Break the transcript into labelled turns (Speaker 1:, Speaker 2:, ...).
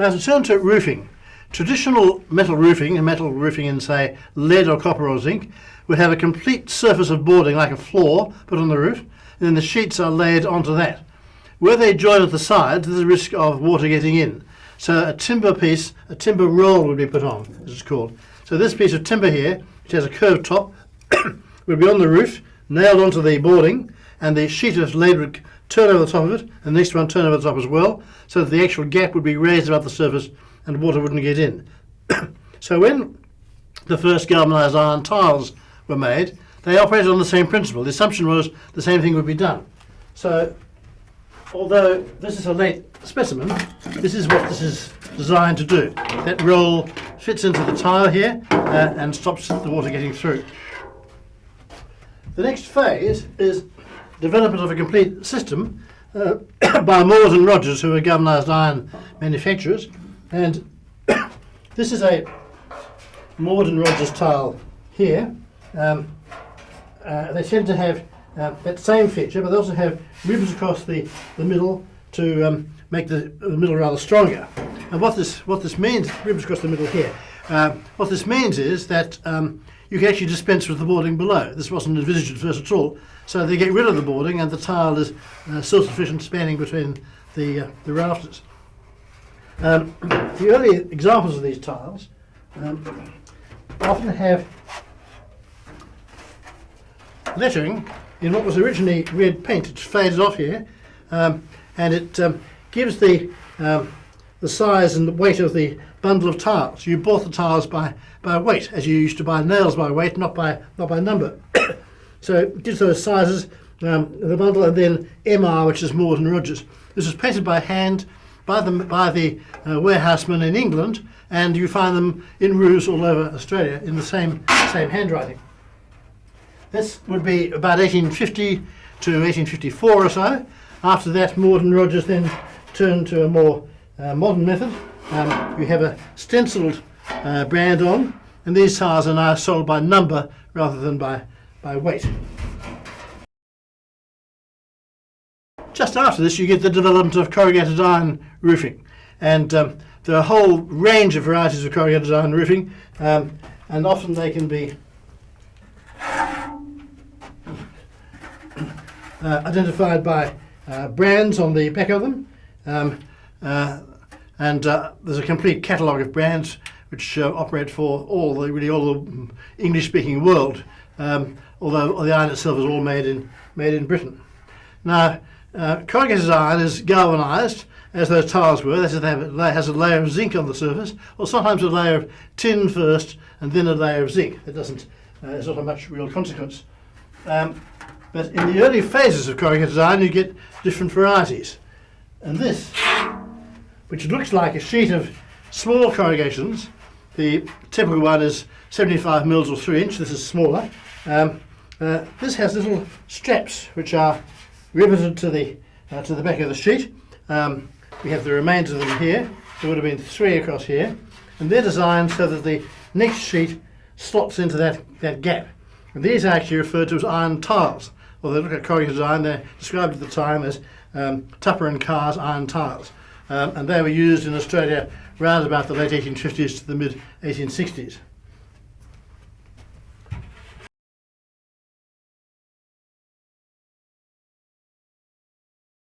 Speaker 1: Now to turn to roofing. Traditional metal roofing, and metal roofing in, say, lead or copper or zinc, would have a complete surface of boarding like a floor put on the roof, and then the sheets are laid onto that. Where they join at the sides, there's a risk of water getting in. So a timber piece, a timber roll would be put on, as it's called. So this piece of timber here, which has a curved top, would be on the roof, nailed onto the boarding, and the sheet of lead would turn over the top of it, and the next one turn over the top as well, so that the actual gap would be raised above the surface and water wouldn't get in. So when the first galvanised iron tiles were made, they operated on the same principle. The assumption was the same thing would be done. So although this is a late specimen, this is what this is designed to do. That roll fits into the tile here and stops the water getting through. The next phase is development of a complete system by Moores and Rogers, who are galvanised iron manufacturers. And this is a Moores and Rogers tile here. They tend to have that same feature, but they also have ribs across the middle to make the middle rather stronger. And what this means, ribs across the middle here, what this means is that you can actually dispense with the boarding below. This wasn't envisaged at first at all. So they get rid of the boarding and the tile is self-sufficient, spanning between the rafters. The early examples of these tiles often have lettering in what was originally red paint. It's faded off here, and it gives the size and the weight of the bundle of tiles. You bought the tiles by weight, as you used to buy nails by weight, not by number. So it gives those sizes, the bundle, and then MR, which is Moores and Rogers. This was painted by hand by the warehousemen in England, and you find them in roofs all over Australia in the same handwriting. This would be about 1850 to 1854 or so. After that, Moores and Rogers then turned to a more modern method. You have a stenciled brand on, and these tiles are now sold by number rather than by weight. Just after this, you get the development of corrugated iron roofing, and there are a whole range of varieties of corrugated iron roofing, and often they can be identified by brands on the back of them, and there's a complete catalogue of brands which operate for all the English-speaking world, although the iron itself is all made in Britain. Now, corrugated iron is galvanised, as those tiles were. That is, it has a layer of zinc on the surface, or sometimes a layer of tin first and then a layer of zinc. It doesn't, it's not of much real consequence. But in the early phases of corrugated iron, you get different varieties. And this, which looks like a sheet of small corrugations, the typical one is 75 mils or 3 inch. This is smaller. This has little straps which are riveted to the back of the sheet. We have the remains of them here. There would have been 3 across here, and they're designed so that the next sheet slots into that gap. And these are actually referred to as iron tiles. Well, they look at corrugated iron. They're described at the time as Tupper and Carr's iron tiles, and they were used in Australia around about the late 1850s to the mid 1860s.